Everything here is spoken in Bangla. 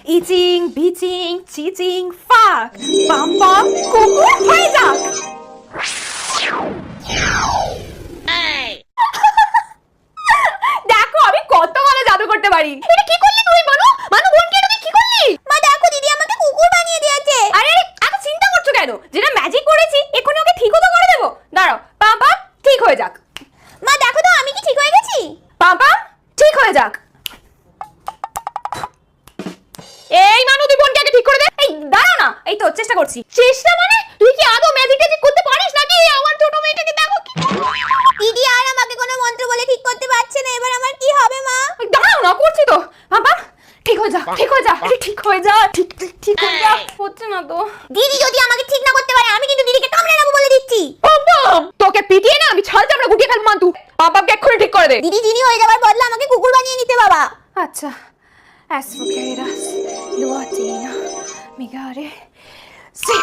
ইচিং বিচিং চিচিং ফাক পাম পাম কুকুর হয়ে যাক। দেখো আমি কত ভালো জাদু করতে পারি। এটা কি করলি তুই মানু? মানু বোনকে এটা তুই কি করলি? মা দেখো দিদি আমাকে কুকুর বানিয়ে দিয়েছে। আরে এত চিন্তা করছো কেন? যেটা ম্যাজিক করেছি এক্ষুনি ওকে ঠিকও তো করে দেবো। দাঁড়াও পাম পাম ঠিক হয়ে যাক। মা দেখো তো আমি কি ঠিক হয়ে গেছি? পাম পাম ঠিক হয়ে যাক। এই মানু তুই বোনকে আগে ঠিক করে দে। এই দাঁড়াও না, এই তো চেষ্টা করছি। চেষ্টা মানে তুই কি আদৌ ম্যাজিক ট্যাজিক করতে পারিস নাকি? আমার ছোট মেয়েটাকে দেখো কি। দিদি আর আমাকে কোনো মন্ত্র বলে ঠিক করতে পারছে না, এবার আমার কি হবে মা? দাঁড়াও না, করছি তো। বাবা ঠিক হয়ে যা, ঠিক হয়ে যা, ঠিক হয়ে যা, ঠিক ঠিক ঠিক হয়ে যা। হচ্ছে না তো। দিদি যদি আমাকে ঠিক না করতে পারে আমি কিন্তু দিদিকে কামড়ে নেবো বলে দিচ্ছি। বাম তোকে পিটিয়ে না আমি ছাল চামড়া গুটিয়ে ফেলবো মান্তু। বাবাকে এক্ষুনি ঠিক করে দে। দিদি জিনি হয়ে যাওয়ার বদলে আমাকে কুকুর বানিয়ে নিতে বাবা। আচ্ছা, as for queridas, lo atena, migare, sí.